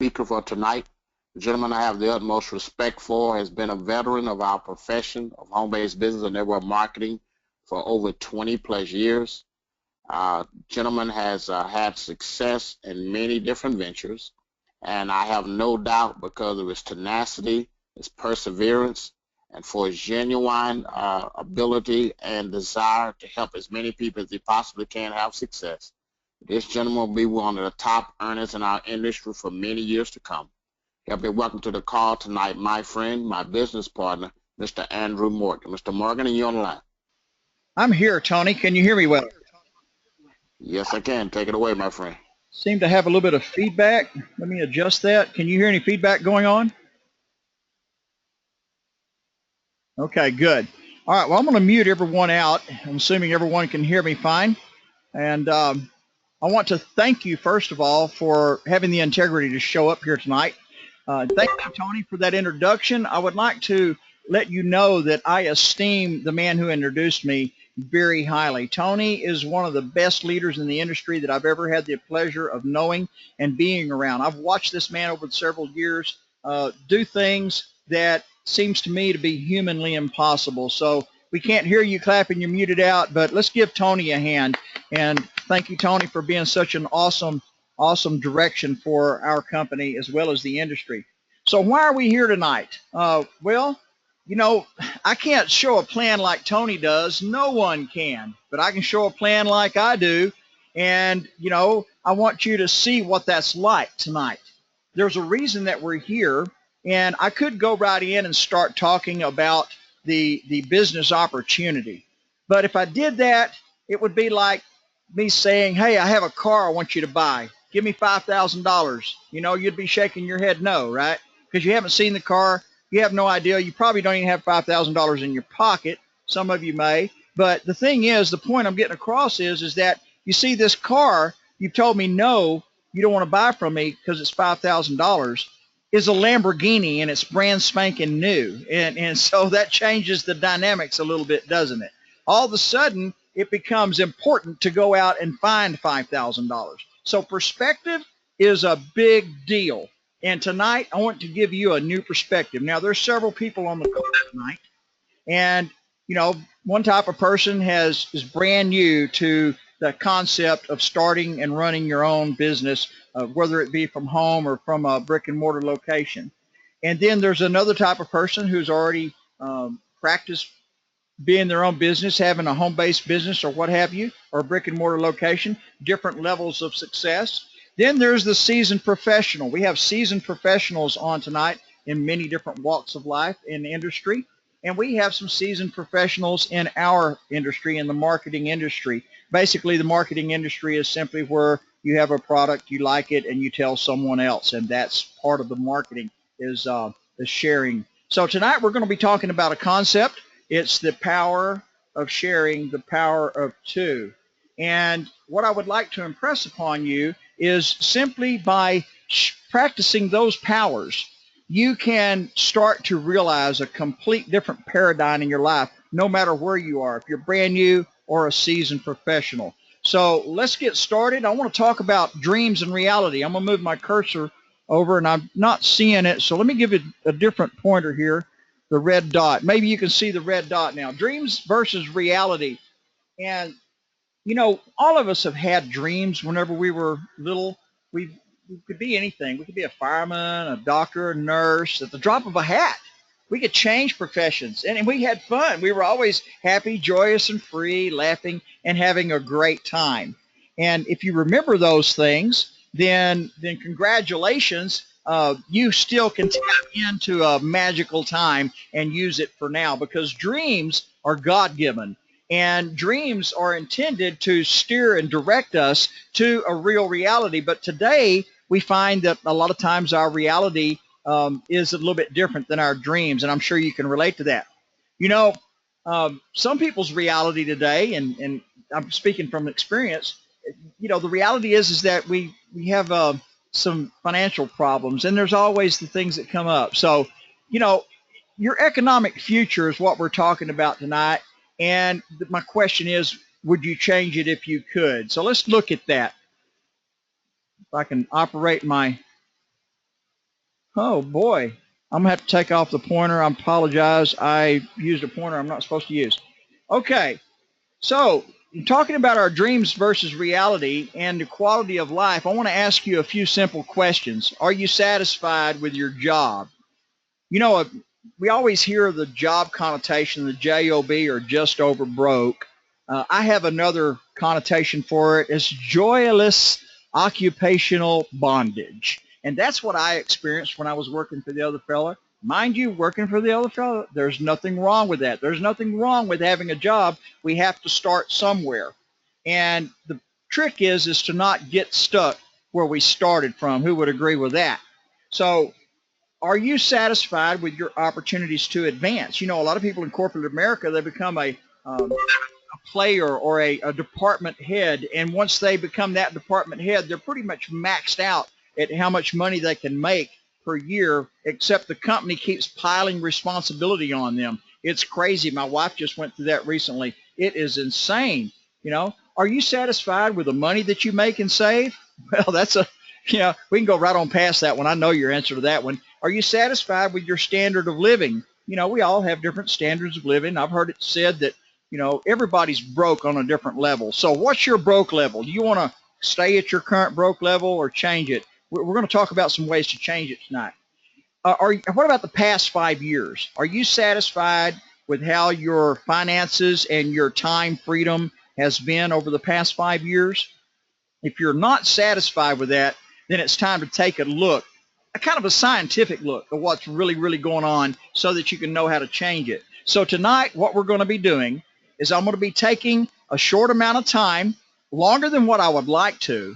speaker for tonight. The gentleman I have the utmost respect for has been a veteran of our profession of home-based business and network marketing for over 20 plus years. Gentleman has had success in many different ventures, and I have no doubt because of his tenacity, his perseverance, and for his genuine ability and desire to help as many people as he possibly can have success. This gentleman will be one of the top earners in our industry for many years to come. Help me welcome to the call tonight my friend, my business partner, Mr. Andrew Morgan. Mr. Morgan, are you on the line? I'm here, Tony. Can you hear me well? Yes, I can. Take it away, my friend. Seem to have a little bit of feedback. Let me adjust that. Can you hear any feedback going on? Okay, good. All right, well, I'm going to mute everyone out. I'm assuming everyone can hear me fine. And I want to thank you, first of all, for having the integrity to show up here tonight. Thank you, Tony, for that introduction. I would like to let you know that I esteem the man who introduced me very highly. Tony is one of the best leaders in the industry that I've ever had the pleasure of knowing and being around. I've watched this man over several years do things that seems to me to be humanly impossible. So we can't hear you clapping, you're muted out, but let's give Tony a hand. And thank you, Tony, for being such an awesome direction for our company as well as the industry. So why are we here tonight? Well, you know, I can't show a plan like Tony does. No one can, but I can show a plan like I do. And, you know, I want you to see what that's like tonight. There's a reason that we're here, and I could go right in and start talking about the business opportunity. But if I did that, it would be like me saying, hey, I have a car I want you to buy. Give me $5,000. You know, you'd be shaking your head no, right? Because you haven't seen the car. You have no idea. You probably don't even have $5,000 in your pocket. Some of you may. But the thing is, the point I'm getting across is that you see this car, you've told me no, you don't want to buy from me because it's $5,000, is a Lamborghini and it's brand spanking new. And so that changes the dynamics a little bit, doesn't it? All of a sudden, it becomes important to go out and find $5,000. So perspective is a big deal. And tonight, I want to give you a new perspective. Now, there's several people on the call tonight. And, you know, one type of person is brand new to the concept of starting and running your own business, whether it be from home or from a brick and mortar location. And then there's another type of person who's already practiced being their own business, having a home-based business or what have you, or a brick and mortar location, different levels of success. Then there's the seasoned professional. We have seasoned professionals on tonight in many different walks of life in the industry. And we have some seasoned professionals in our industry, in the marketing industry. Basically, the marketing industry is simply where you have a product, you like it, and you tell someone else. And that's part of the marketing is the sharing. So tonight we're going to be talking about a concept. It's the power of sharing, the power of two. And what I would like to impress upon you is simply by practicing those powers, you can start to realize a complete different paradigm in your life, no matter where you are, if you're brand new or a seasoned professional. So let's get started. I want to talk about dreams and reality. I'm going to move my cursor over, and I'm not seeing it, so let me give it a different pointer here, the red dot. Maybe you can see the red dot now. Dreams versus reality. And you know, all of us have had dreams whenever we were little. We could be anything. We could be a fireman, a doctor, a nurse, at the drop of a hat. We could change professions, and we had fun. We were always happy, joyous, and free, laughing, and having a great time. And if you remember those things, then congratulations. You still can tap into a magical time and use it for now, because dreams are God-given. And dreams are intended to steer and direct us to a real reality. But today, we find that a lot of times our reality is a little bit different than our dreams. And I'm sure you can relate to that. You know, some people's reality today, and I'm speaking from experience, you know, the reality is that we have some financial problems. And there's always the things that come up. So, you know, your economic future is what we're talking about tonight. And my question is, would you change it if you could? So let's look at that. If I can operate my Oh boy, I'm gonna have to take off the pointer. I apologize. I used a pointer I'm not supposed to use. Okay, so talking about our dreams versus reality and the quality of life, I want to ask you a few simple questions. Are you satisfied with your job? You know, we always hear the job connotation, the job, or just over broke. I have another connotation for it. It's joyless occupational bondage. And that's what I experienced when I was working for the other fella. Mind you, working for the other fella, there's nothing wrong with that. There's nothing wrong with having a job. We have to start somewhere. And the trick is to not get stuck where we started from. Who would agree with that? So are you satisfied with your opportunities to advance? You know, a lot of people in corporate America, they become a player or a department head. And once they become that department head, they're pretty much maxed out at how much money they can make per year, except the company keeps piling responsibility on them. It's crazy. My wife just went through that recently. It is insane. You know, are you satisfied with the money that you make and save? Well, that's a, we can go right on past that one. I know your answer to that one. Are you satisfied with your standard of living? You know, we all have different standards of living. I've heard it said that, everybody's broke on a different level. So what's your broke level? Do you want to stay at your current broke level or change it? We're going to talk about some ways to change it tonight. What about the past 5 years? Are you satisfied with how your finances and your time freedom has been over the past 5 years? If you're not satisfied with that, then it's time to take a look, a kind of a scientific look at what's really, really going on so that you can know how to change it. So tonight, what we're going to be doing is I'm going to be taking a short amount of time, longer than what I would like to,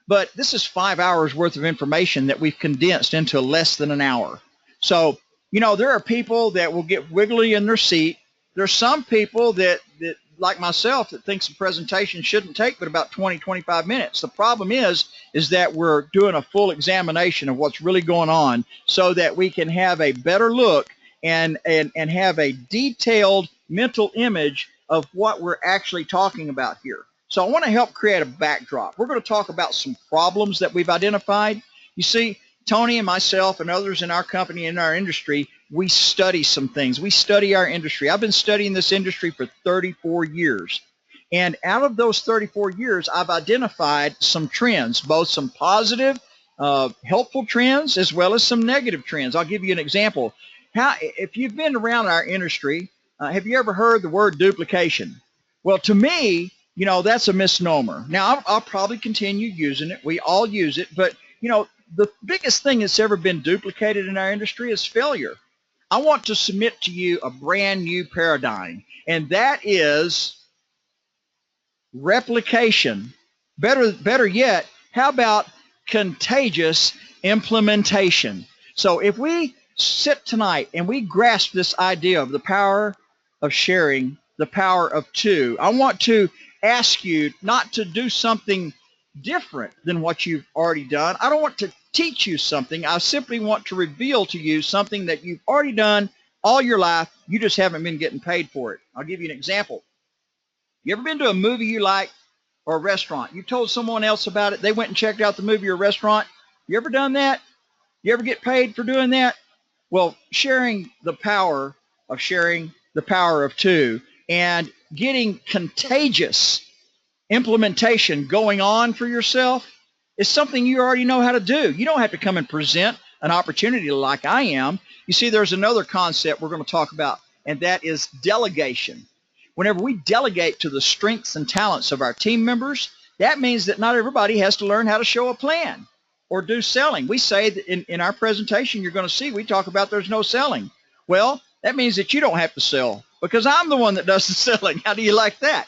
but this is 5 hours worth of information that we've condensed into less than an hour. So, there are people that will get wiggly in their seat. There's some people that like myself, that thinks the presentation shouldn't take but about 20, 25 minutes. The problem is that we're doing a full examination of what's really going on so that we can have a better look and have a detailed mental image of what we're actually talking about here. So I want to help create a backdrop. We're going to talk about some problems that we've identified. You see, Tony and myself and others in our company, in our industry, we study some things. We study our industry. I've been studying this industry for 34 years. And out of those 34 years, I've identified some trends, both some positive, helpful trends, as well as some negative trends. I'll give you an example. If you've been around our industry, have you ever heard the word duplication? Well, to me, that's a misnomer. Now, I'll probably continue using it. We all use it. But, the biggest thing that's ever been duplicated in our industry is failure. I want to submit to you a brand new paradigm, and that is replication. Better yet, how about contagious implementation? So if we sit tonight and we grasp this idea of the power of sharing, the power of two, I want to ask you not to do something different than what you've already done. I don't want to teach you something. I simply want to reveal to you something that you've already done all your life. You just haven't been getting paid for it. I'll give you an example. You ever been to a movie you like or a restaurant? You told someone else about it. They went and checked out the movie or restaurant. You ever done that? You ever get paid for doing that? Well, sharing the power of two and getting contagious implementation going on for yourself is something you already know how to do. You don't have to come and present an opportunity like I am. You see, there's another concept we're going to talk about, and that is delegation. Whenever we delegate to the strengths and talents of our team members, that means that not everybody has to learn how to show a plan or do selling. We say that in our presentation, you're going to see, we talk about there's no selling. Well, that means that you don't have to sell because I'm the one that does the selling. How do you like that?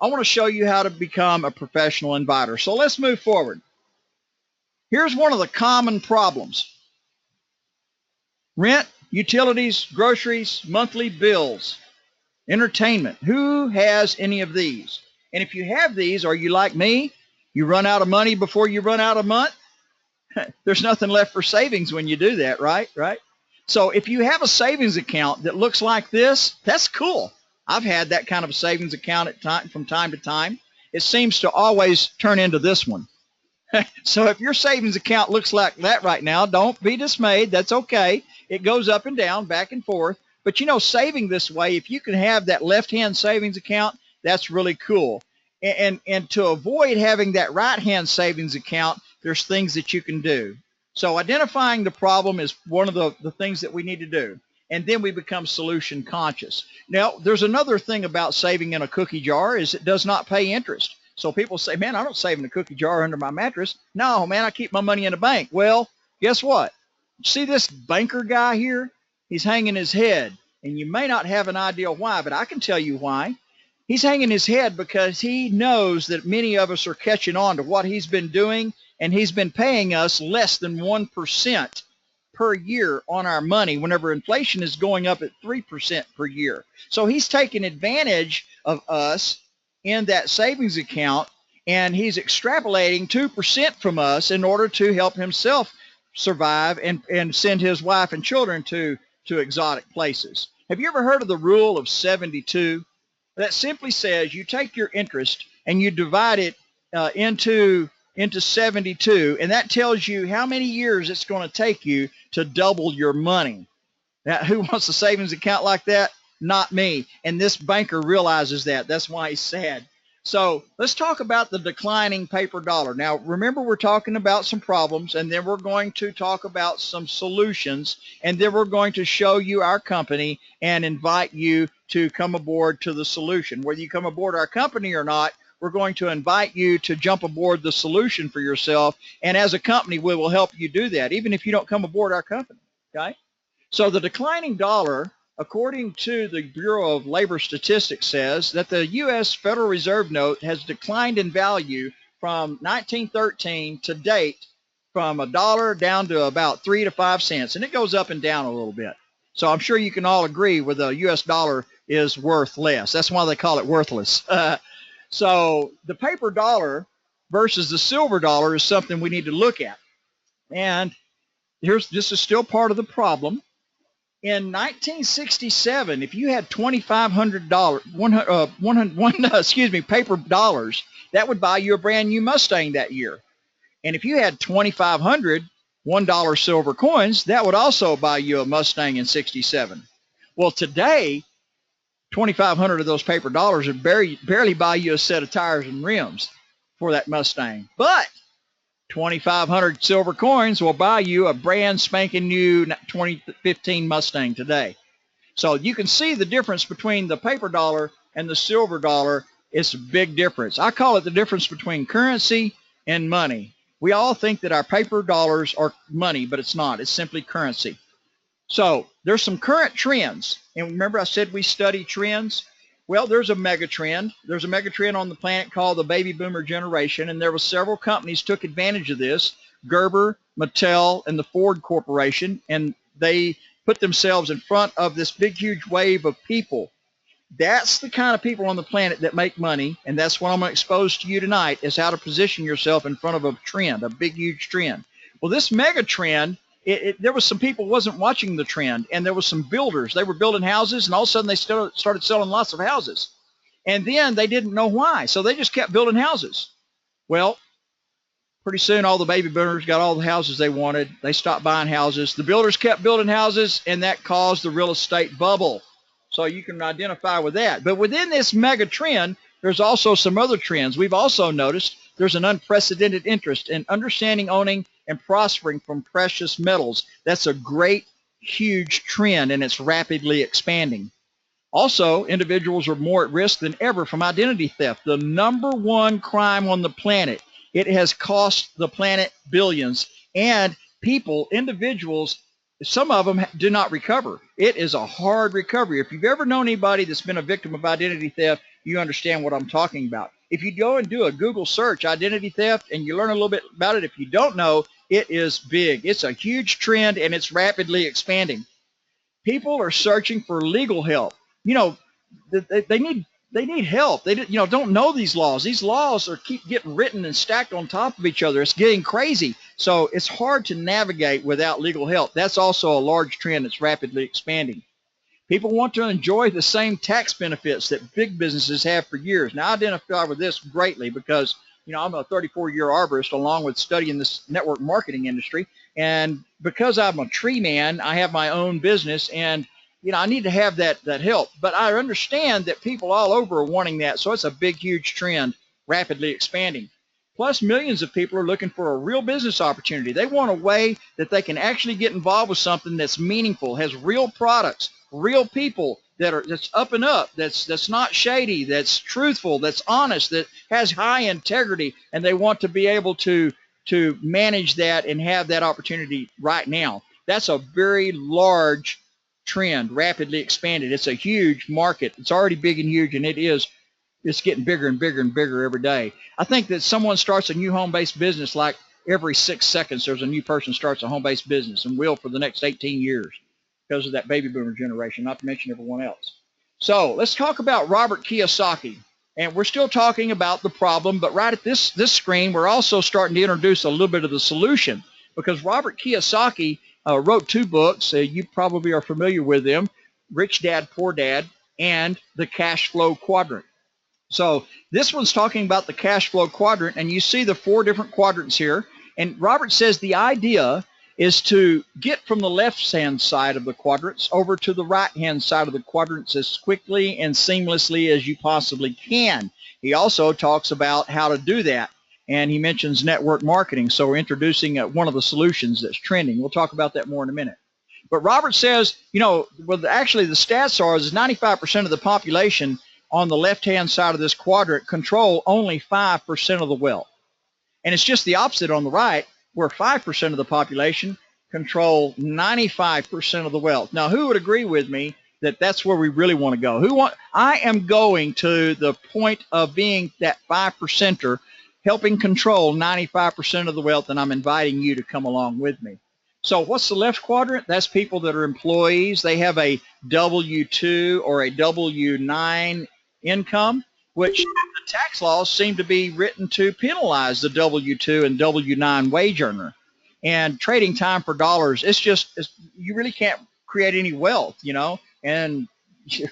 I want to show you how to become a professional inviter. So let's move forward. Here's one of the common problems. Rent, utilities, groceries, monthly bills, entertainment. Who has any of these? And if you have these, are you like me? You run out of money before you run out of month? There's nothing left for savings when you do that, right? So if you have a savings account that looks like this, that's cool. I've had that kind of a savings account from time to time. It seems to always turn into this one. So if your savings account looks like that right now, don't be dismayed. That's okay. It goes up and down, back and forth. But you know, saving this way, if you can have that left-hand savings account, that's really cool. And to avoid having that right-hand savings account, there's things that you can do. So identifying the problem is one of the things that we need to do. And then we become solution conscious. Now, there's another thing about saving in a cookie jar is it does not pay interest. So people say, man, I don't save in a cookie jar under my mattress. No, man, I keep my money in a bank. Well, guess what? See this banker guy here? He's hanging his head. And you may not have an idea why, but I can tell you why. He's hanging his head because he knows that many of us are catching on to what he's been doing, and he's been paying us less than 1% per year on our money whenever inflation is going up at 3% per year. So he's taking advantage of us in that savings account, and he's extrapolating 2% from us in order to help himself survive and send his wife and children to exotic places. Have you ever heard of the rule of 72? That simply says you take your interest and you divide it into 72, and that tells you how many years it's going to take you to double your money. Now, who wants a savings account like that? Not me. And this banker realizes that. That's why he's sad. So let's talk about the declining paper dollar. Now, remember, we're talking about some problems, and then we're going to talk about some solutions, and then we're going to show you our company and invite you to come aboard to the solution. Whether you come aboard our company or not, we're going to invite you to jump aboard the solution for yourself. And as a company, we will help you do that, even if you don't come aboard our company. Okay? So the declining dollar, according to the Bureau of Labor Statistics, says that the U.S. Federal Reserve note has declined in value from 1913 to date from $1 down to about 3 to 5 cents, and it goes up and down a little bit. So I'm sure you can all agree with the U.S. dollar is worth less. That's why they call it worthless. So the paper dollar versus the silver dollar is something we need to look at. And this is still part of the problem. In 1967, if you had $2,500 paper dollars, that would buy you a brand new Mustang that year. And if you had 2,500 $1 silver coins, that would also buy you a Mustang in 67. Well, today, 2,500 of those paper dollars would barely buy you a set of tires and rims for that Mustang. But 2,500 silver coins will buy you a brand spanking new 2015 Mustang today. So you can see the difference between the paper dollar and the silver dollar. It's a big difference. I call it the difference between currency and money. We all think that our paper dollars are money, but it's not. It's simply currency. So there's some current trends. And remember I said we study trends? Well, there's a mega trend. There's a mega trend on the planet called the baby boomer generation, and there were several companies took advantage of this. Gerber, Mattel, and the Ford Corporation, and they put themselves in front of this big, huge wave of people. That's the kind of people on the planet that make money, and that's what I'm going to expose to you tonight, is how to position yourself in front of a trend, a big, huge trend. Well, this mega trend, there was some people wasn't watching the trend, and there was some builders. They were building houses, and all of a sudden they started selling lots of houses. And then they didn't know why, so they just kept building houses. Well, pretty soon all the baby boomers got all the houses they wanted. They stopped buying houses. The builders kept building houses, and that caused the real estate bubble. So you can identify with that. But within this mega trend, there's also some other trends. We've also noticed there's an unprecedented interest in understanding, owning, and prospering from precious metals. That's a great, huge trend, and it's rapidly expanding. Also, individuals are more at risk than ever from identity theft, the #1 crime on the planet. It has cost the planet billions, and people, individuals, some of them do not recover. It is a hard recovery. If you've ever known anybody that's been a victim of identity theft, you understand what I'm talking about. If you go and do a Google search, identity theft, and you learn a little bit about it, if you don't know, it is big. It's a huge trend, and it's rapidly expanding. People are searching for legal help. You know, they need help. They don't know these laws. These laws keep getting written and stacked on top of each other. It's getting crazy. So it's hard to navigate without legal help. That's also a large trend that's rapidly expanding. People want to enjoy the same tax benefits that big businesses have for years. Now, I identify with this greatly because I'm a 34-year arborist along with studying this network marketing industry. And because I'm a tree man, I have my own business, and I need to have that help. But I understand that people all over are wanting that, so it's a big, huge trend, rapidly expanding. Plus, millions of people are looking for a real business opportunity. They want a way that they can actually get involved with something that's meaningful, has real products, real people that's up and up, that's not shady, that's truthful, that's honest, that has high integrity, and they want to be able to manage that and have that opportunity right now. That's a very large trend, rapidly expanded. It's a huge market. It's already big and huge, and it's getting bigger and bigger and bigger every day. I think that someone starts a new home-based business, like every 6 seconds there's a new person starts a home-based business, and will for the next 18 years because of that baby boomer generation, not to mention everyone else. So let's talk about Robert Kiyosaki. And we're still talking about the problem, but right at this screen, we're also starting to introduce a little bit of the solution, because Robert Kiyosaki wrote 2 books. You probably are familiar with them, Rich Dad, Poor Dad, and The Cash Flow Quadrant. So this one's talking about the cash flow quadrant, and you see the 4 different quadrants here. And Robert says the idea is to get from the left-hand side of the quadrants over to the right-hand side of the quadrants as quickly and seamlessly as you possibly can. He also talks about how to do that, and he mentions network marketing. So we're introducing one of the solutions that's trending. We'll talk about that more in a minute. But Robert says, actually the stats are is 95% of the population on the left-hand side of this quadrant control only 5% of the wealth. And it's just the opposite on the right, where 5% of the population control 95% of the wealth. Now, who would agree with me that that's where we really want to go? I am going to the point of being that 5%er, helping control 95% of the wealth, and I'm inviting you to come along with me. So what's the left quadrant? That's people that are employees. They have a W-2 or a W-9 income, which the tax laws seem to be written to penalize the W-2 and W-9 wage earner. And trading time for dollars, you really can't create any wealth, and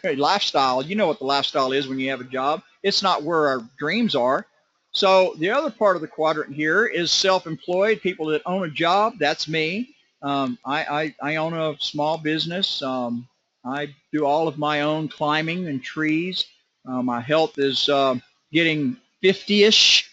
lifestyle, you know what the lifestyle is when you have a job. It's not where our dreams are. So the other part of the quadrant here is self-employed, people that own a job. That's me. I own a small business. I do all of my own climbing and trees. My health is getting 50-ish.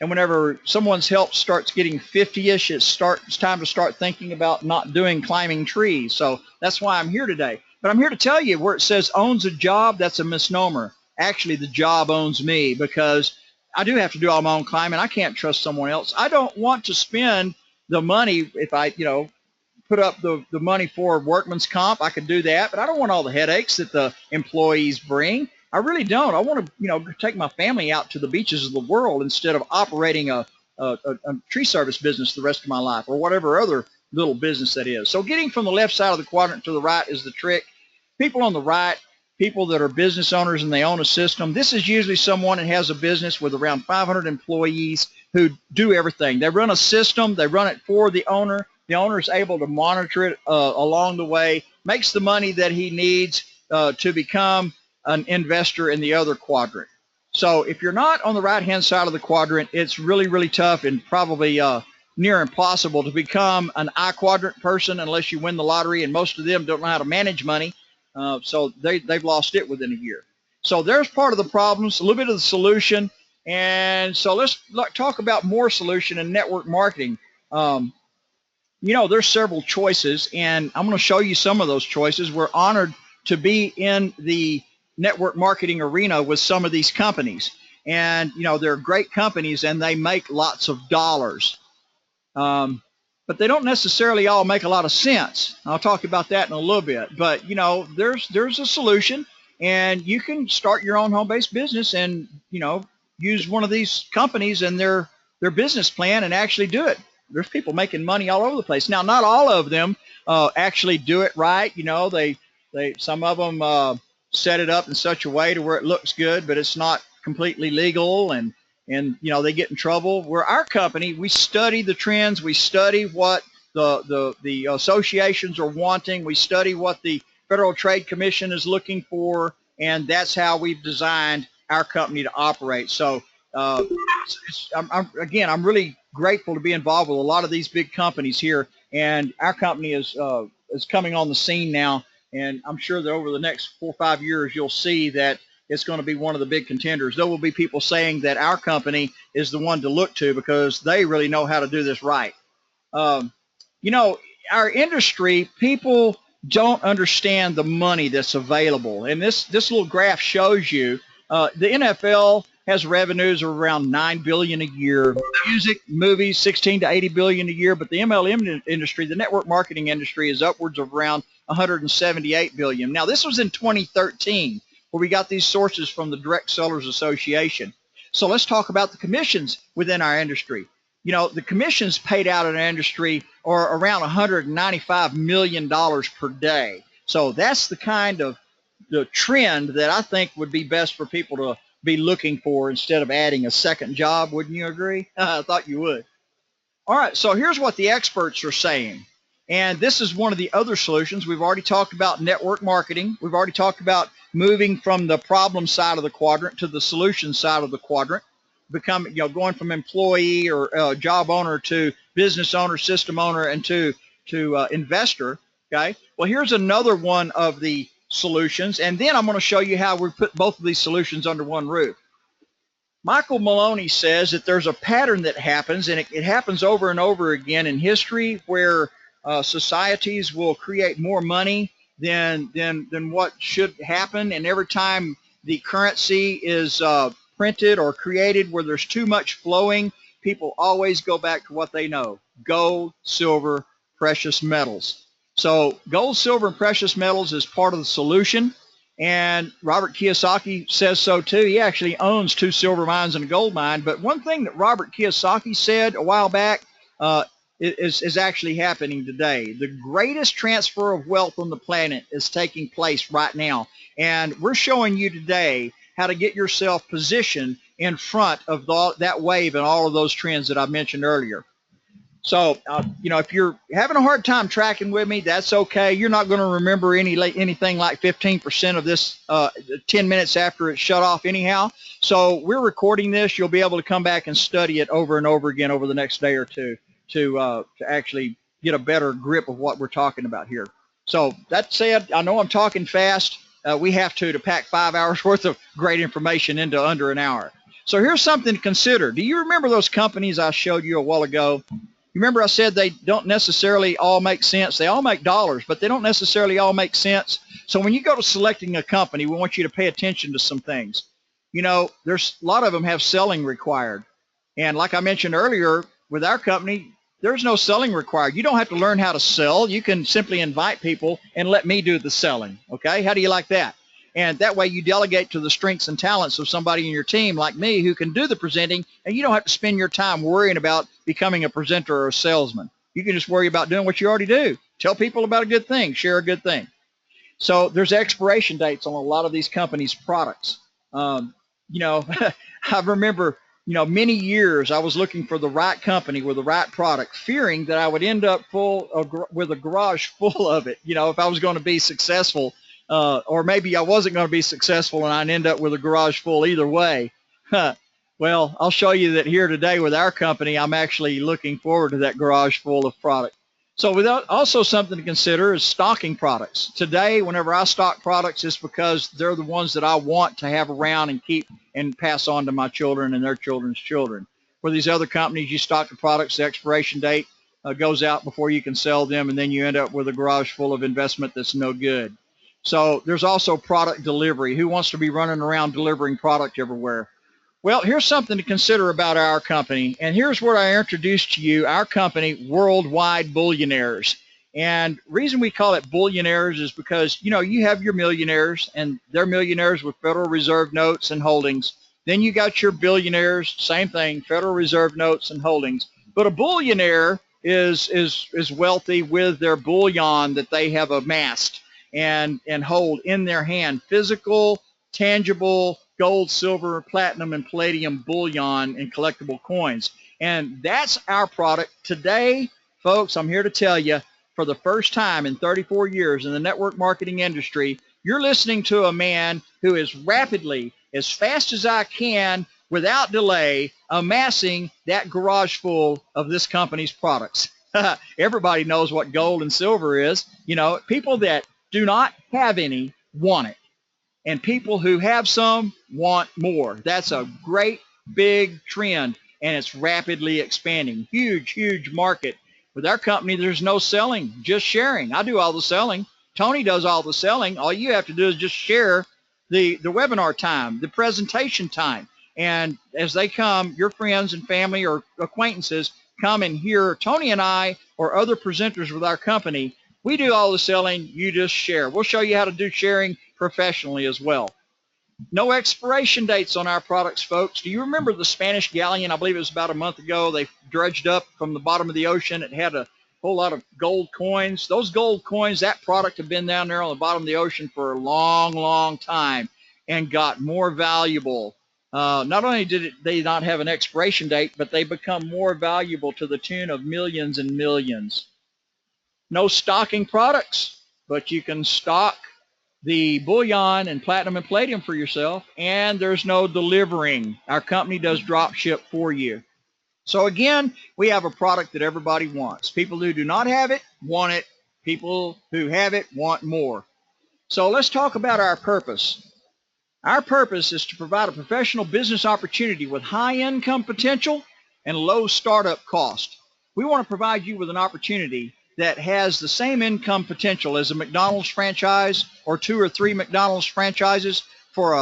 And whenever someone's health starts getting 50-ish, it's time to start thinking about not doing climbing trees. So that's why I'm here today. But I'm here to tell you, where it says owns a job, that's a misnomer. Actually, the job owns me, because I do have to do all my own climbing. I can't trust someone else. I don't want to spend the money. If I, put up the money for workman's comp, I could do that, but I don't want all the headaches that the employees bring. I really don't. I want to, take my family out to the beaches of the world instead of operating a tree service business the rest of my life, or whatever other little business that is. So getting from the left side of the quadrant to the right is the trick. People on the right, people that are business owners and they own a system. This is usually someone that has a business with around 500 employees who do everything. They run a system. They run it for the owner. The owner is able to monitor it along the way, makes the money that he needs to become an investor in the other quadrant. So if you're not on the right-hand side of the quadrant, it's really, really tough and probably near impossible to become an I-quadrant person unless you win the lottery, and most of them don't know how to manage money, so they've lost it within a year. So there's part of the problems, a little bit of the solution, and so let's talk about more solution in network marketing. There's several choices, and I'm going to show you some of those choices. We're honored to be in the network marketing arena with some of these companies. And, they're great companies, and they make lots of dollars. But they don't necessarily all make a lot of sense. I'll talk about that in a little bit. But, there's a solution, and you can start your own home-based business and, use one of these companies and their business plan and actually do it. There's people making money all over the place. Now, not all of them actually do it right. Some of them set it up in such a way to where it looks good, but it's not completely legal, and they get in trouble. Where our company, we study the trends, we study what the associations are wanting, we study what the Federal Trade Commission is looking for, and that's how we've designed our company to operate. So again, I'm really grateful to be involved with a lot of these big companies here, and our company is coming on the scene now, and I'm sure that over the next 4 or 5 years, you'll see that it's going to be one of the big contenders. There will be people saying that our company is the one to look to because they really know how to do this right. Um, you know, our industry, people don't understand the money that's available. And this little graph shows you the NFL has revenues of around $9 billion a year. Music, movies, 16 to 80 billion a year. But the MLM industry, the network marketing industry, is upwards of around 178 billion. Now, this was in 2013, where we got these sources from the Direct Sellers Association. So let's talk about the commissions within our industry. You know, the commissions paid out in our industry are around $195 million per day. So that's the kind of the trend that I think would be best for people to be looking for instead of adding a second job. Wouldn't you agree? I thought you would. All right, so here's what the experts are saying. And this is one of the other solutions. We've already talked about network marketing. We've already talked about moving from the problem side of the quadrant to the solution side of the quadrant, going from employee or job owner to business owner, system owner, and to investor. Okay. Well, here's another one of the solutions, and then I'm going to show you how we put both of these solutions under one roof. Michael Maloney says that there's a pattern that happens, and it happens over and over again in history, where societies will create more money than what should happen, and every time the currency is printed or created where there's too much flowing, people always go back to what they know: gold, silver, precious metals. So gold, silver, and precious metals is part of the solution. And Robert Kiyosaki says so too. He actually owns 2 silver mines and a gold mine. But one thing that Robert Kiyosaki said a while back is actually happening today. The greatest transfer of wealth on the planet is taking place right now. And we're showing you today how to get yourself positioned in front of that wave and all of those trends that I mentioned earlier. So, if you're having a hard time tracking with me, that's okay. You're not going to remember anything like 15% of this 10 minutes after it's shut off anyhow. So we're recording this. You'll be able to come back and study it over and over again over the next day or two to actually get a better grip of what we're talking about here. So that said, I know I'm talking fast. We have to pack 5 hours worth of great information into under an hour. So here's something to consider. Do you remember those companies I showed you a while ago? Remember I said they don't necessarily all make sense. They all make dollars, but they don't necessarily all make sense. So when you go to selecting a company, we want you to pay attention to some things. There's a lot of them have selling required. And like I mentioned earlier, with our company, there's no selling required. You don't have to learn how to sell. You can simply invite people and let me do the selling. Okay? How do you like that? And that way you delegate to the strengths and talents of somebody in your team like me who can do the presenting, and you don't have to spend your time worrying about becoming a presenter or a salesman. You can just worry about doing what you already do. Tell people about a good thing, share a good thing. So there's expiration dates on a lot of these companies' products. I remember, many years I was looking for the right company with the right product, fearing that I would end up with a garage full of it, if I was going to be successful. Or maybe I wasn't going to be successful and I'd end up with a garage full either way. Well, I'll show you that here today with our company, I'm actually looking forward to that garage full of product. So also something to consider is stocking products. Today, whenever I stock products, it's because they're the ones that I want to have around and keep and pass on to my children and their children's children. For these other companies, you stock the products, the expiration date goes out before you can sell them, and then you end up with a garage full of investment that's no good. So there's also product delivery. Who wants to be running around delivering product everywhere? Well, here's something to consider about our company. And here's what I introduced to you, our company, WorldWide Bullionaires. And the reason we call it Bullionaires is because, you have your millionaires, and they're millionaires with Federal Reserve notes and holdings. Then you got your billionaires, same thing, Federal Reserve notes and holdings. But a bullionaire is wealthy with their bullion that they have amassed and hold in their hand, physical, tangible gold, silver, platinum, and palladium bullion and collectible coins. And that's our product. Today, folks, I'm here to tell you, for the first time in 34 years in the network marketing industry, you're listening to a man who is rapidly, as fast as I can, without delay, amassing that garage full of this company's products. Everybody knows what gold and silver is. You know, people that do not have any want it, and people who have some want more. That's a great big trend, and it's rapidly expanding. Huge, huge market. With our company, there's no selling, just sharing. I do all the selling. Tony does all the selling. All you have to do is just share the webinar time, the presentation time. And as they come, your friends and family or acquaintances come and hear Tony and I or other presenters with our company. We do all the selling. You just share. We'll show you how to do sharing professionally as well. No expiration dates on our products, folks. Do you remember the Spanish galleon? I believe it was about a month ago. They dredged up from the bottom of the ocean. It had a whole lot of gold coins. Those gold coins, that product had been down there on the bottom of the ocean for a long, long time and got more valuable. Not only did they not have an expiration date, but they become more valuable to the tune of millions and millions. No stocking products, but you can stock the bullion and platinum and palladium for yourself, and there's no delivering. Our company does drop ship for you. So again, we have a product that everybody wants. People who do not have it want it. People who have it want more. So let's talk about our purpose. Our purpose is to provide a professional business opportunity with high income potential and low startup cost. We want to provide you with an opportunity that has the same income potential as a McDonald's franchise or 2 or 3 McDonald's franchises for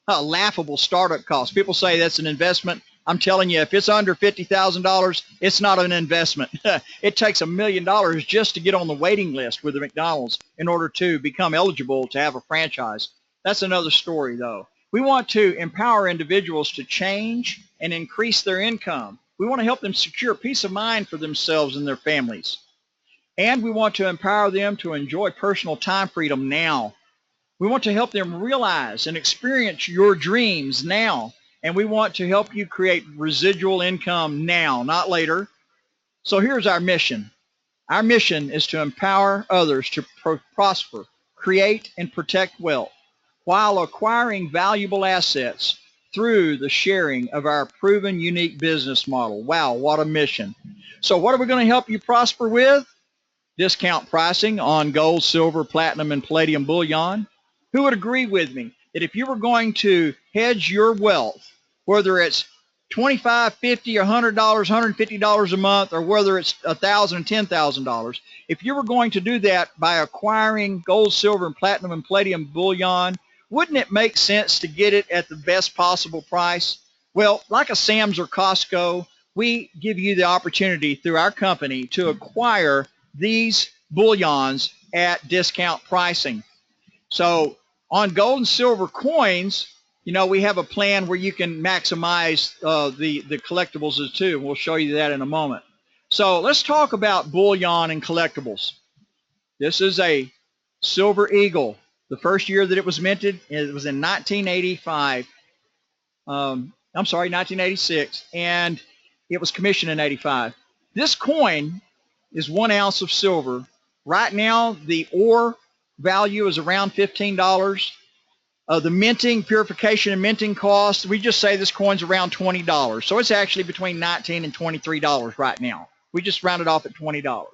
a laughable startup cost. People say that's an investment. I'm telling you, if it's under $50,000, it's not an investment. It takes $1 million just to get on the waiting list with the McDonald's in order to become eligible to have a franchise. That's another story, though. We want to empower individuals to change and increase their income. We want to help them secure peace of mind for themselves and their families. And we want to empower them to enjoy personal time freedom now. We want to help them realize and experience your dreams now. And we want to help you create residual income now, not later. So here's our mission. Our mission is to empower others to prosper, create, and protect wealth while acquiring valuable assets through the sharing of our proven unique business model. Wow, what a mission. So what are we going to help you prosper with? Discount pricing on gold, silver, platinum, and palladium bullion. Who would agree with me that if you were going to hedge your wealth, whether it's $25, $50, or $100, $150 a month, or whether it's $1,000 and $10,000, if you were going to do that by acquiring gold, silver, and platinum and palladium bullion, wouldn't it make sense to get it at the best possible price? Well, like a Sam's or Costco, we give you the opportunity through our company to acquire these bullions at discount pricing. So on gold and silver coins, you know, we have a plan where you can maximize the collectibles too. We'll show you that in a moment. So let's talk about bullion and collectibles. This is a Silver Eagle. The first year that it was minted, it was in 1985. I'm sorry, 1986, and it was commissioned in 85. This coin is 1 ounce of silver. Right now, the ore value is around $15. The minting, purification, and minting cost, we just say this coin's around $20. So it's actually between $19 and $23 right now. We just rounded off at $20.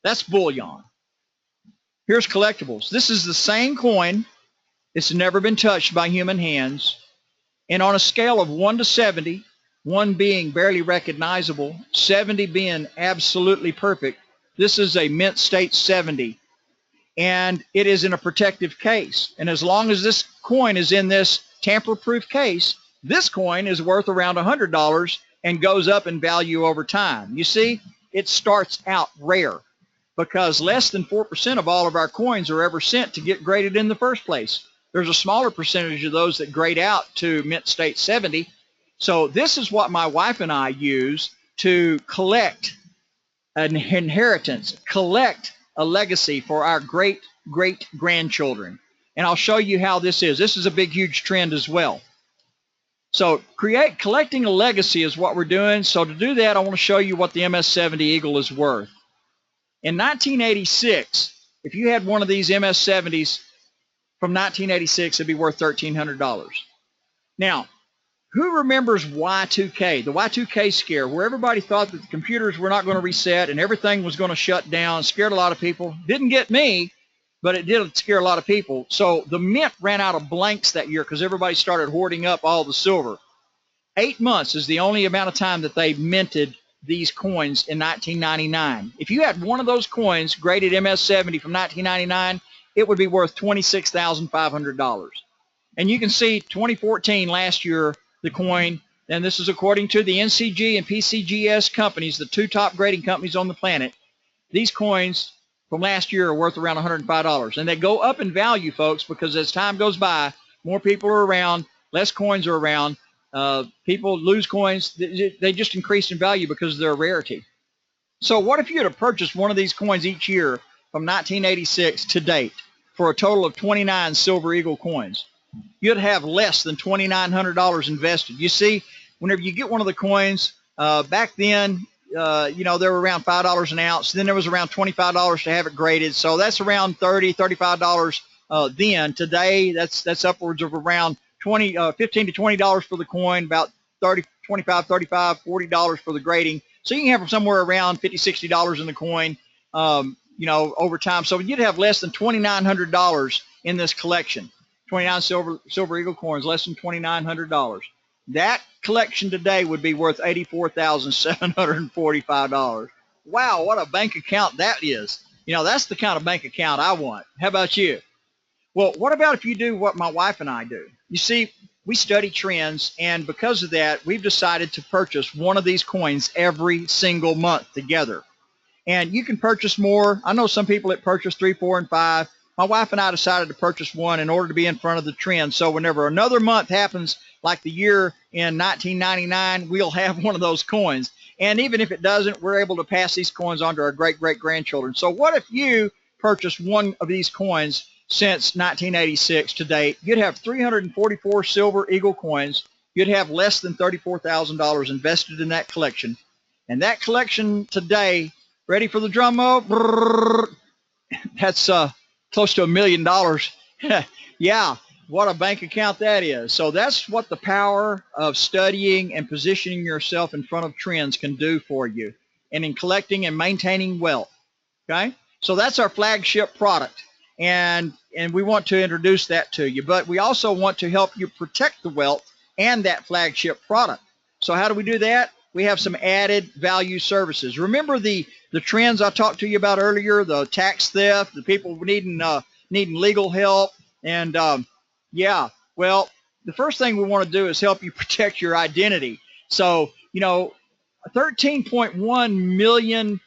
That's bullion. Here's collectibles. This is the same coin. It's never been touched by human hands. And on a scale of 1 to 70, 1 being barely recognizable, 70 being absolutely perfect, this is a mint state 70. And it is in a protective case. And as long as this coin is in this tamper-proof case, this coin is worth around $100 and goes up in value over time. You see, it starts out rare because less than 4% of all of our coins are ever sent to get graded in the first place. There's a smaller percentage of those that grade out to mint state 70. So this is what my wife and I use to collect an inheritance, collect a legacy for our great-great-grandchildren. And I'll show you how this is. This is a big, huge trend as well. So collecting a legacy is what we're doing. So to do that, I want to show you what the MS-70 Eagle is worth. In 1986, if you had one of these MS-70s from 1986, it'd be worth $1,300. Now, Who remembers Y2K, the Y2K scare, where everybody thought that the computers were not going to reset and everything was going to shut down? Scared a lot of people. Didn't get me, but it did scare a lot of people. So the mint ran out of blanks that year because everybody started hoarding up all the silver. 8 months is the only amount of time that they minted these coins in 1999. If you had one of those coins graded MS-70 from 1999, it would be worth $26,500. And you can see 2014, last year, the coin, and this is according to the NCG and PCGS companies, the two top grading companies on the planet. These coins from last year are worth around $105. And they go up in value, folks, because as time goes by, more people are around, less coins are around. People lose coins. They just increase in value because of their rarity. So what if you had purchased one of these coins each year from 1986 to date for a total of 29 Silver Eagle coins? You'd have less than $2,900 invested. You see, whenever you get one of the coins, back then, they were around $5 an ounce. Then there was around $25 to have it graded. So that's around $30, $35 then. Today, that's upwards of around $15 to $20 for the coin, about $30, $25, $35, $40 for the grading. So you can have somewhere around $50, $60 in the coin, over time. So you'd have less than $2,900 in this collection. 29 Silver Eagle coins, less than $2,900. That collection today would be worth $84,745. Wow, what a bank account that is. That's the kind of bank account I want. How about you? Well, what about if you do what my wife and I do? You see, we study trends, and because of that, we've decided to purchase one of these coins every single month together. And you can purchase more. I know some people that purchase 3, 4, and 5. My wife and I decided to purchase one in order to be in front of the trend. So whenever another month happens, like the year in 1999, we'll have one of those coins. And even if it doesn't, we're able to pass these coins on to our great-great-grandchildren. So what if you purchased one of these coins since 1986 to date? You'd have 344 Silver Eagle coins. You'd have less than $34,000 invested in that collection. And that collection today, ready for the drum roll? That's close to $1 million. Yeah, what a bank account that is. So that's what the power of studying and positioning yourself in front of trends can do for you, and in collecting and maintaining wealth. Okay, so that's our flagship product, and we want to introduce that to you. But we also want to help you protect the wealth and that flagship product. So how do we do that? We have some added value services. Remember the trends I talked to you about earlier, the tax theft, the people needing legal help, and well, the first thing we want to do is help you protect your identity. So 13.1 million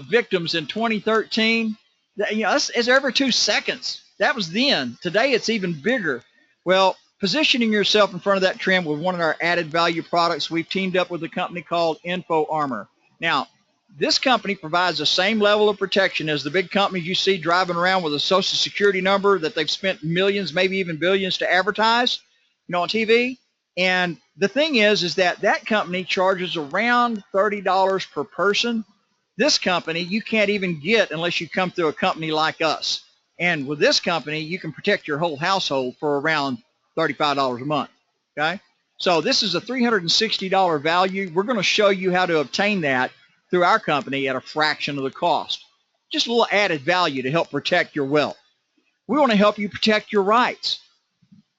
victims in 2013. That's every 2 seconds. That was then. Today it's even bigger. Well, positioning yourself in front of that trend with one of our added value products, we've teamed up with a company called Info Armor. Now, this company provides the same level of protection as the big companies you see driving around with a social security number that they've spent millions, maybe even billions to advertise, on TV. And the thing is that company charges around $30 per person. This company you can't even get unless you come through a company like us. And with this company, you can protect your whole household for around $35 a month. Okay, so this is a $360 value. We're going to show you how to obtain that through our company at a fraction of the cost. Just a little added value to help protect your wealth. We want to help you protect your rights.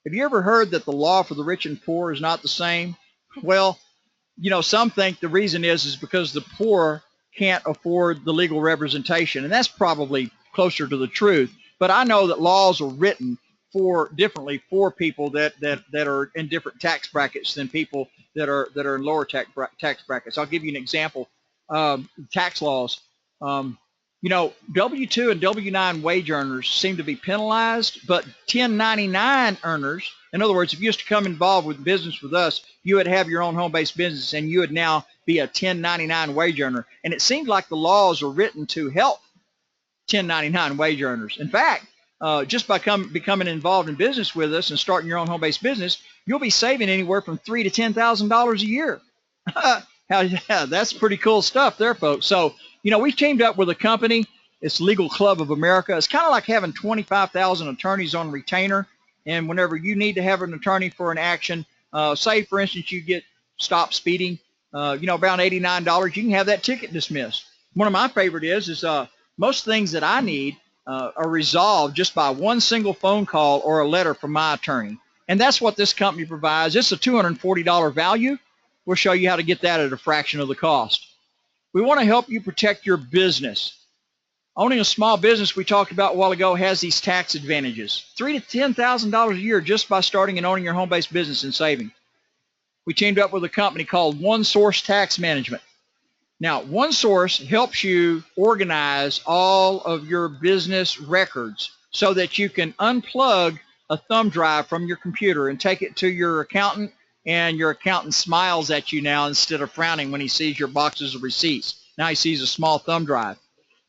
Have you ever heard that the law for the rich and poor is not the same? Well, some think the reason is because the poor can't afford the legal representation, and that's probably closer to the truth. But I know that laws are written differently for people that are in different tax brackets than people that are in lower tax brackets. I'll give you an example. Tax laws. W-2 and W-9 wage earners seem to be penalized, but 1099 earners, in other words, if you used to come involved with business with us, you would have your own home-based business, and you would now be a 1099 wage earner. And it seems like the laws are written to help 1099 wage earners. In fact, just by becoming involved in business with us and starting your own home-based business, you'll be saving anywhere from $3,000 to $10,000 a year. Yeah, that's pretty cool stuff there, folks. So, we've teamed up with a company. It's Legal Club of America. It's kind of like having 25,000 attorneys on retainer. And whenever you need to have an attorney for an action, Say, for instance, you get stopped speeding, around $89, you can have that ticket dismissed. One of my favorite is most things that I need are resolved just by one single phone call or a letter from my attorney. And that's what this company provides. It's a $240 value. We'll show you how to get that at a fraction of the cost. We want to help you protect your business. Owning a small business, we talked about a while ago, has these tax advantages. $3,000 to $10,000 a year just by starting and owning your home-based business and saving. We teamed up with a company called OneSource Tax Management. Now, OneSource helps you organize all of your business records so that you can unplug a thumb drive from your computer and take it to your accountant, and your accountant smiles at you now instead of frowning when he sees your boxes of receipts. Now he sees a small thumb drive.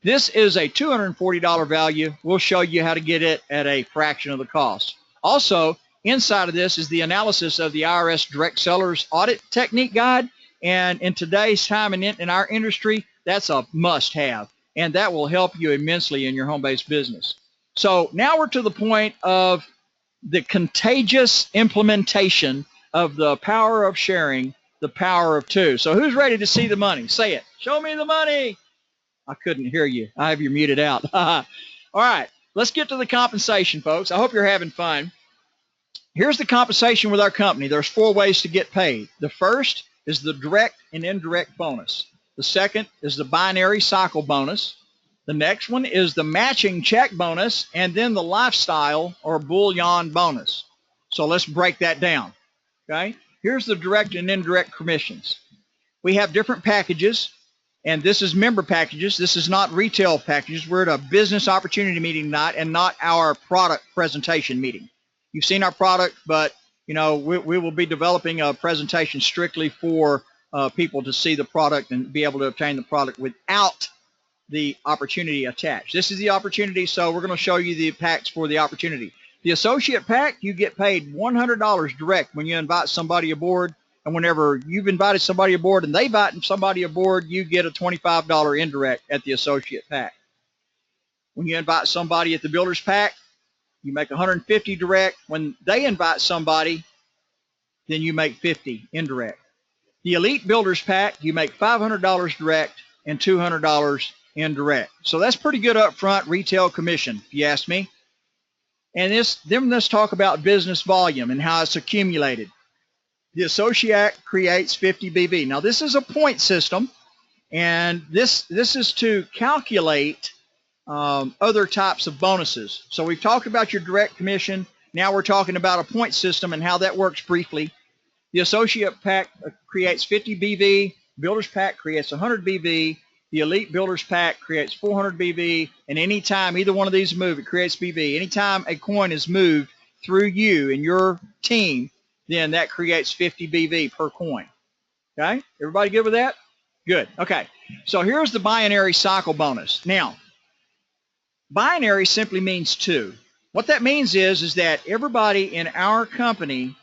This is a $240 value. We'll show you how to get it at a fraction of the cost. Also, inside of this is the analysis of the IRS Direct Sellers Audit Technique Guide. And in today's time and in our industry, that's a must-have. And that will help you immensely in your home-based business. So now we're to the point of the contagious implementation of the power of sharing, the power of two. So who's ready to see the money? Say it. Show me the money. I couldn't hear you. I have you muted out. All right, let's get to the compensation, folks. I hope you're having fun. Here's the compensation with our company. There's 4 ways to get paid. The first is the direct and indirect bonus. The second is the binary cycle bonus. The next one is the matching check bonus, and then the lifestyle or bullion bonus. So let's break that down. Okay? Here's the direct and indirect commissions. We have different packages. And this is member packages. This is not retail packages. We're at a business opportunity meeting tonight and not our product presentation meeting. You've seen our product, but we will be developing a presentation strictly for people to see the product and be able to obtain the product without the opportunity attached. This is the opportunity, so we're going to show you the packs for the opportunity. The associate pack, you get paid $100 direct when you invite somebody aboard. And whenever you've invited somebody aboard and they invite somebody aboard, you get a $25 indirect at the associate pack. When you invite somebody at the builder's pack, you make $150 direct. When they invite somebody, then you make $50 indirect. The elite builder's pack, you make $500 direct and $200 indirect. So that's pretty good upfront retail commission, if you ask me. And then let's talk about business volume and how it's accumulated. The associate creates 50 BV. Now, this is a point system, and this is to calculate other types of bonuses. So we've talked about your direct commission. Now we're talking about a point system and how that works briefly. The associate pack creates 50 BV. Builder's pack creates 100 BV. The elite builder's pack creates 400 BV. And anytime either one of these move, it creates BV. Anytime a coin is moved through you and your team, then that creates 50 BV per coin. Okay? Everybody good with that? Good. Okay. So here's the binary cycle bonus. Now, binary simply means 2. What that means is that everybody in our company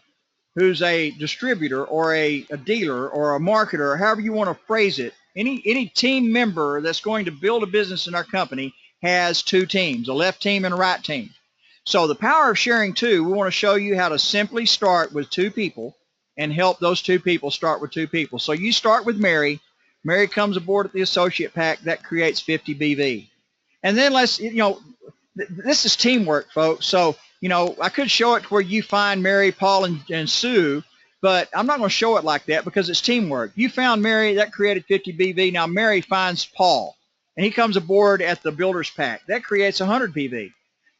who's a distributor or a dealer or a marketer, or however you want to phrase it, any team member that's going to build a business in our company has 2 teams, a left team and a right team. So the power of sharing 2, we want to show you how to simply start with 2 people and help those 2 people start with 2 people. So you start with Mary. Mary comes aboard at the associate pack. That creates 50 BV. And then this is teamwork, folks. So, I could show it where you find Mary, Paul, and Sue, but I'm not going to show it like that because it's teamwork. You found Mary. That created 50 BV. Now Mary finds Paul, and he comes aboard at the builder's pack. That creates 100 BV.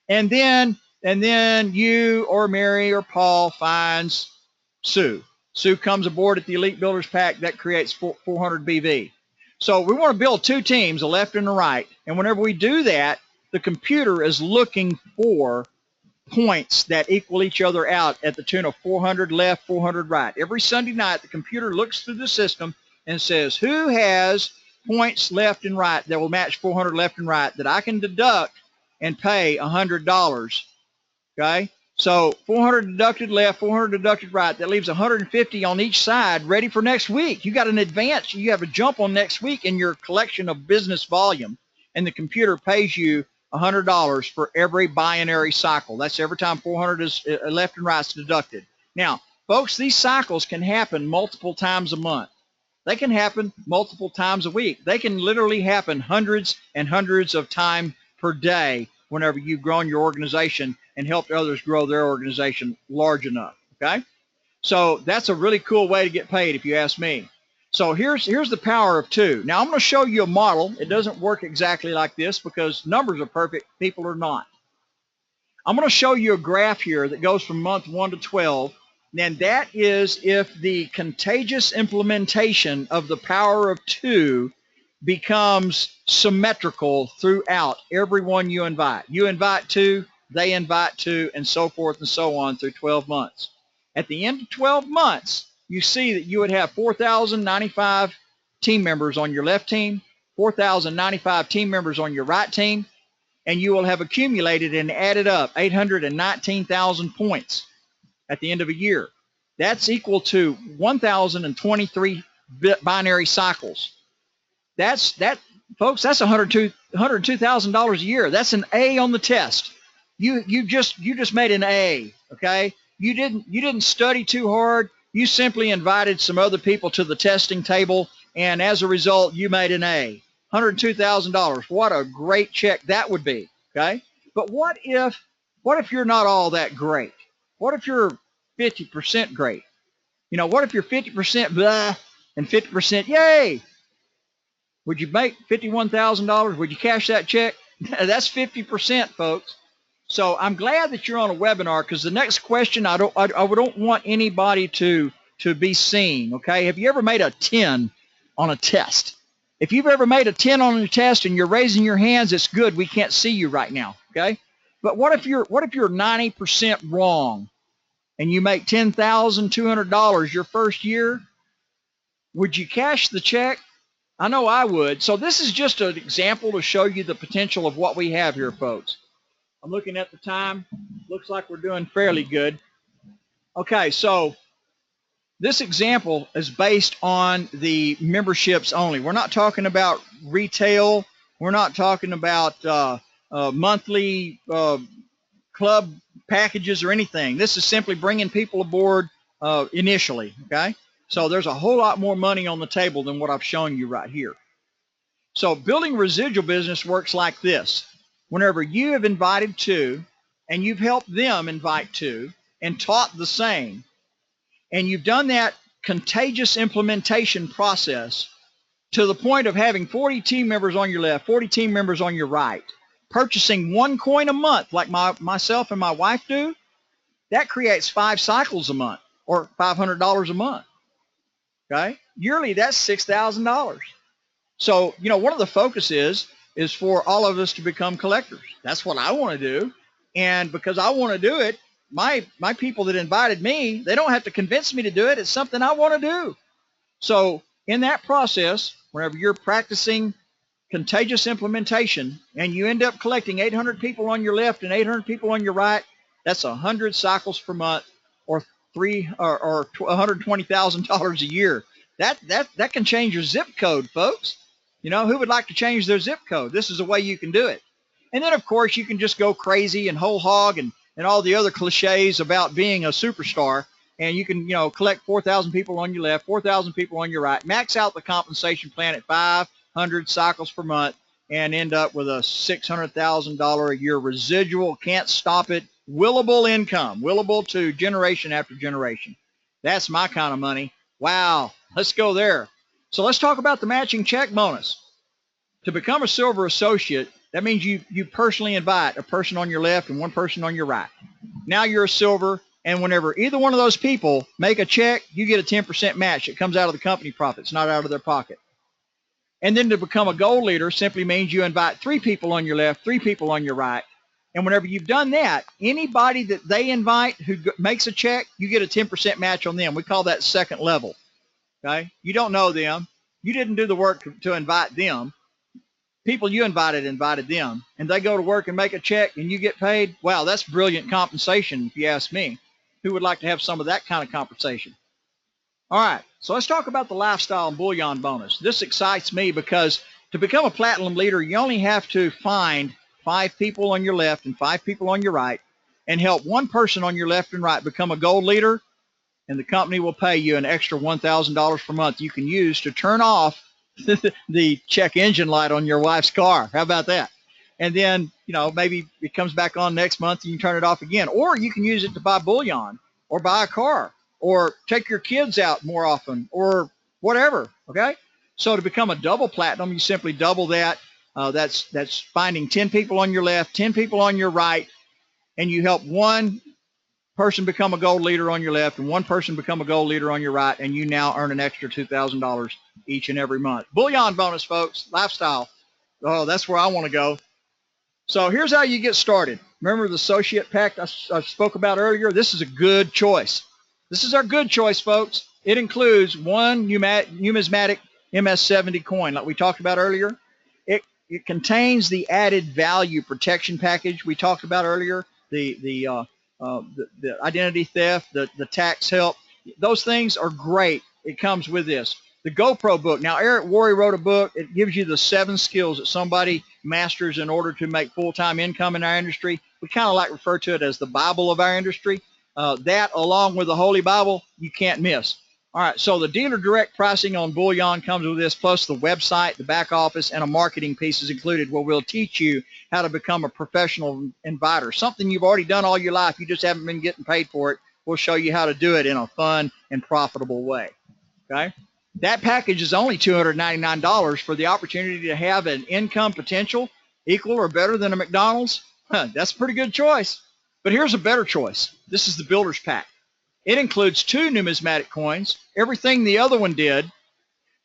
And then you or Mary or Paul finds Sue. Sue comes aboard at the elite builders pack. That creates 400 BV. So we want to build 2 teams, a left and a right. And whenever we do that, the computer is looking for points that equal each other out at the tune of 400 left, 400 right. Every Sunday night, the computer looks through the system and says, who has points left and right that will match 400 left and right that I can deduct and pay $100, okay? So 400 deducted left, 400 deducted right. That leaves 150 on each side ready for next week. You got an advance. You have a jump on next week in your collection of business volume, and the computer pays you $100 for every binary cycle. That's every time 400 is left and right is deducted. Now, Folks, these cycles can happen multiple times a month. They can happen multiple times a week. They can literally happen hundreds and hundreds of times per day whenever you've grown your organization and helped others grow their organization large enough, okay? So that's a really cool way to get paid if you ask me. So here's the power of 2. Now I'm going to show you a model. It doesn't work exactly like this because numbers are perfect, people are not. I'm going to show you a graph here that goes from month 1 to 12. And that is if the contagious implementation of the power of 2 becomes symmetrical throughout everyone you invite. You invite 2, they invite 2, and so forth and so on through 12 months. At the end of 12 months, you see that you would have 4,095 team members on your left team, 4,095 team members on your right team, and you will have accumulated and added up 819,000 points at the end of a year. That's equal to 1,023 binary cycles. Folks, that's $102,000 a year. That's an A on the test. You just made an A, okay? You didn't study too hard. You simply invited some other people to the testing table, and as a result, you made an A. $102,000. What a great check that would be, okay? But what if you're not all that great? What if you're 50% great? You know, what if you're 50% blah and 50% yay? Would you make $51,000? Would you cash that check? That's 50%, folks. So I'm glad that you're on a webinar because the next question, I don't want anybody to be seen, okay? Have you ever made a 10 on a test? If you've ever made a 10 on a test and you're raising your hands, it's good. We can't see you right now, okay? But what if you're 90% wrong and you make $10,200 your first year? Would you cash the check? I know I would. So this is just an example to show you the potential of what we have here, folks. I'm looking at the time. Looks like we're doing fairly good. Okay, so this example is based on the memberships only. We're not talking about retail. We're not talking about monthly club packages or anything. This is simply bringing people aboard initially, okay? So there's a whole lot more money on the table than what I've shown you right here. So building residual business works like this. Whenever you have invited 2 and you've helped them invite 2 and taught the same, and you've done that contagious implementation process to the point of having 40 team members on your left, 40 team members on your right, purchasing 1 coin a month like myself and my wife do, that creates 5 cycles a month or $500 a month. Okay? Yearly, that's $6,000. So, you know, one of the focus is for all of us to become collectors. That's what I want to do. And because I want to do it, my people that invited me, they don't have to convince me to do it. It's something I want to do. So in that process, whenever you're practicing contagious implementation and you end up collecting 800 people on your left and 800 people on your right, that's 100 cycles per month or $120,000 a year. That can change your zip code, folks. You know, who would like to change their zip code? This is a way you can do it. And then, of course, you can just go crazy and whole hog and all the other cliches about being a superstar. And you can, you know, collect 4,000 people on your left, 4,000 people on your right, max out the compensation plan at 500 cycles per month, and end up with a $600,000 a year residual, can't stop it, willable income, willable to generation after generation. That's my kind of money. Wow, let's go there. So let's talk about the matching check bonus. To become a silver associate, that means you personally invite a person on your left and 1 person on your right. Now you're a silver, and whenever either one of those people make a check, you get a 10% match. It comes out of the company profits, not out of their pocket. And then to become a gold leader simply means you invite 3 people on your left, 3 people on your right. And whenever you've done that, anybody that they invite who makes a check, you get a 10% match on them. We call that second level. Okay? You don't know them. You didn't do the work to invite them. People you invited them, and they go to work and make a check and you get paid. Wow, that's brilliant compensation if you ask me. Who would like to have some of that kind of compensation? All right, so let's talk about the lifestyle and bullion bonus. This excites me because to become a platinum leader, you only have to find 5 people on your left and 5 people on your right and help 1 person on your left and right become a gold leader, and the company will pay you an extra $1,000 per month you can use to turn off the check engine light on your wife's car. How about that? And then, maybe it comes back on next month and you can turn it off again. Or you can use it to buy bullion or buy a car or take your kids out more often or whatever, okay? So to become a double platinum, you simply double that. That's finding 10 people on your left, 10 people on your right, and you help one person become a gold leader on your left and one person become a gold leader on your right, and you now earn an extra $2,000 each and every month. Bullion bonus, folks, lifestyle. Oh, that's where I want to go. So here's how you get started. Remember the associate pack I spoke about earlier? This is a good choice. This is our good choice, folks. It includes one numismatic MS-70 coin, like we talked about earlier. It contains the added value protection package we talked about earlier, the identity theft, the tax help. Those things are great. It comes with this. The GoPro book. Now, Eric Worre wrote a book. It gives you the 7 skills that somebody masters in order to make full-time income in our industry. We kind of like refer to it as the Bible of our industry. That, along with the Holy Bible, you can't miss. All right, so the dealer direct pricing on bullion comes with this, plus the website, the back office, and a marketing piece is included where we'll teach you how to become a professional inviter. Something you've already done all your life. You just haven't been getting paid for it. We'll show you how to do it in a fun and profitable way, okay? That package is only $299 for the opportunity to have an income potential equal or better than a McDonald's. That's a pretty good choice. But here's a better choice. This is the Builder's Pack. It includes 2 numismatic coins, everything the other one did,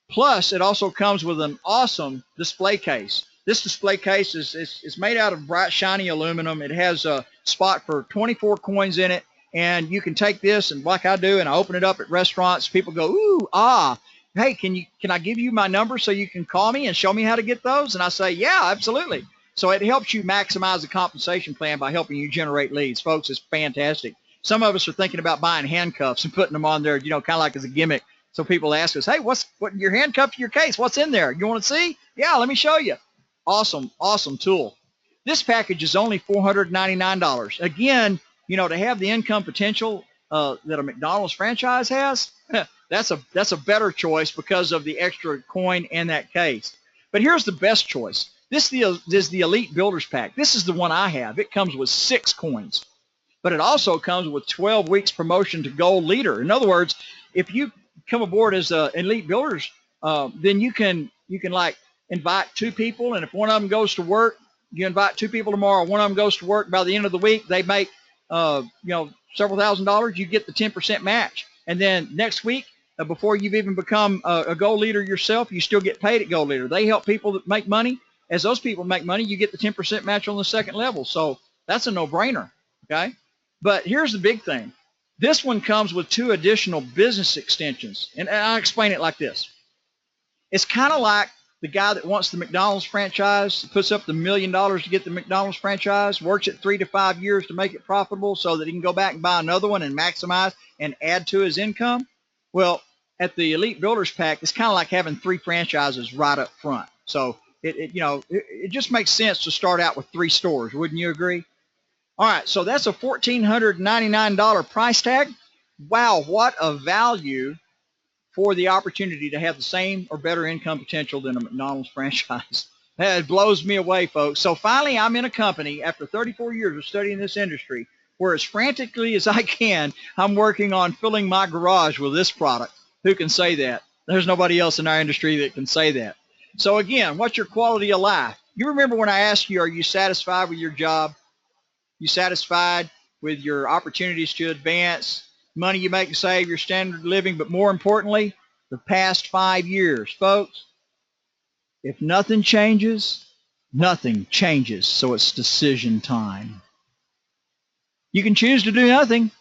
plus it also comes with an awesome display case. This display case is made out of bright, shiny aluminum. It has a spot for 24 coins in it, and you can take this, and like I do, and I open it up at restaurants. People go, ooh, ah. Hey, can I give you my number so you can call me and show me how to get those? And I say, yeah, absolutely. So it helps you maximize the compensation plan by helping you generate leads. Folks, it's fantastic. Some of us are thinking about buying handcuffs and putting them on there, kind of like as a gimmick. So people ask us, hey, what your handcuff to your case? What's in there? You want to see? Yeah, let me show you. Awesome, awesome tool. This package is only $499. Again, to have the income potential that a McDonald's franchise has, that's a better choice because of the extra coin and that case. But here's the best choice. This is the Elite Builders Pack. This is the one I have. It comes with 6 coins. But it also comes with 12 weeks promotion to Gold Leader. In other words, if you come aboard as an Elite Builders, then you can like invite 2 people, and if one of them goes to work, you invite 2 people tomorrow. One of them goes to work. By the end of the week, they make several $1,000s. You get the 10% match, and then next week, before you've even become a Gold Leader yourself, you still get paid at Gold Leader. They help people that make money. As those people make money, you get the 10% match on the second level. So that's a no-brainer, okay? But here's the big thing. This one comes with 2 additional business extensions, and I'll explain it like this. It's kind of like the guy that wants the McDonald's franchise, puts up the $1 million to get the McDonald's franchise, works it 3 to 5 years to make it profitable so that he can go back and buy another one and maximize and add to his income. Well, at the Elite Builders Pack, it's kind of like having 3 franchises right up front. So it just makes sense to start out with 3 stores. Wouldn't you agree? All right, so that's a $1,499 price tag. Wow, what a value for the opportunity to have the same or better income potential than a McDonald's franchise. It blows me away, folks. So finally, I'm in a company after 34 years of studying this industry where as frantically as I can, I'm working on filling my garage with this product. Who can say that? There's nobody else in our industry that can say that. So again, what's your quality of life? You remember when I asked you, are you satisfied with your job? You satisfied with your opportunities to advance, money you make and save, your standard of living, but more importantly, the past 5 years. Folks, if nothing changes, nothing changes. So it's decision time. You can choose to do nothing.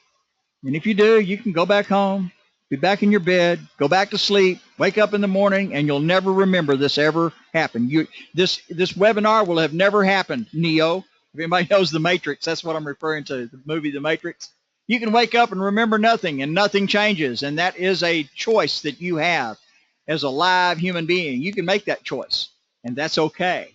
And if you do, you can go back home, be back in your bed, go back to sleep, wake up in the morning, and you'll never remember this ever happened. This webinar will have never happened, Neo. If anybody knows The Matrix, that's what I'm referring to, the movie The Matrix. You can wake up and remember nothing, and nothing changes, and that is a choice that you have as a live human being. You can make that choice, and that's okay.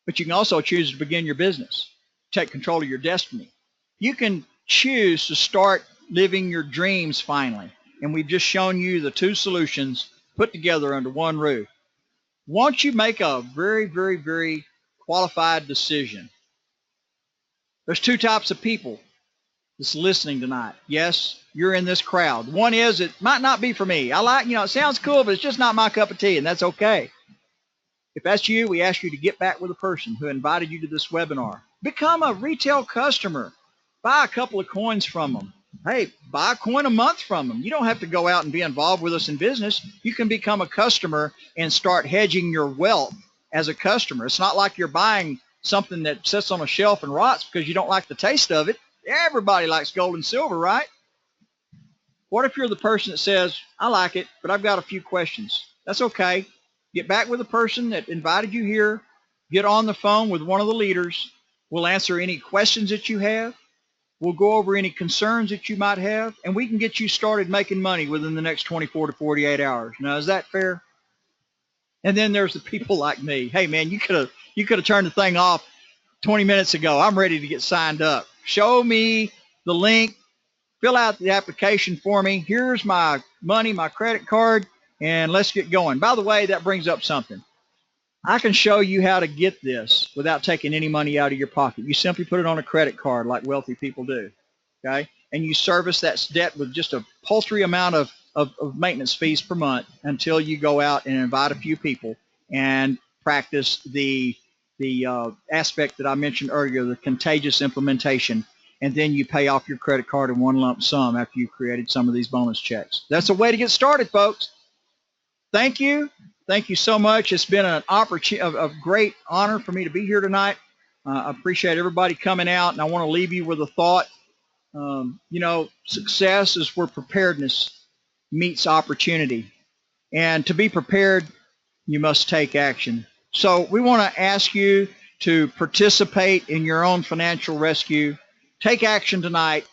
But you can also choose to begin your business, take control of your destiny. You can choose to start living your dreams finally. And we've just shown you the two solutions put together under one roof. Once you make a very, very, very qualified decision, there's two types of people that's listening tonight. Yes, you're in this crowd. One is, it might not be for me. I like, it sounds cool, but it's just not my cup of tea, and that's okay. If that's you, we ask you to get back with the person who invited you to this webinar. Become a retail customer. Buy a couple of coins from them. Hey, buy a coin a month from them. You don't have to go out and be involved with us in business. You can become a customer and start hedging your wealth as a customer. It's not like you're buying something that sits on a shelf and rots because you don't like the taste of it. Everybody likes gold and silver, right? What if you're the person that says, I like it, but I've got a few questions? That's okay. Get back with the person that invited you here. Get on the phone with one of the leaders. We'll answer any questions that you have. We'll go over any concerns that you might have, and we can get you started making money within the next 24 to 48 hours. Now, is that fair? And then there's the people like me. Hey, man, you could have turned the thing off 20 minutes ago. I'm ready to get signed up. Show me the link. Fill out the application for me. Here's my money, my credit card, and let's get going. By the way, that brings up something. I can show you how to get this without taking any money out of your pocket. You simply put it on a credit card like wealthy people do, okay? And you service that debt with just a paltry amount of maintenance fees per month until you go out and invite a few people and practice the aspect that I mentioned earlier, the contagious implementation, and then you pay off your credit card in one lump sum after you've created some of these bonus checks. That's a way to get started, folks. Thank you. Thank you so much. It's been an opportunity, a great honor for me to be here tonight. I appreciate everybody coming out, and I want to leave you with a thought. Success is where preparedness meets opportunity. And to be prepared, you must take action. So we want to ask you to participate in your own financial rescue. Take action tonight.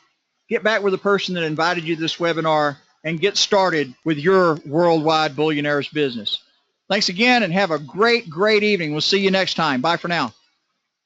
Get back with the person that invited you to this webinar and get started with your worldwide Bullionaires business. Thanks again, and have a great, great evening. We'll see you next time. Bye for now.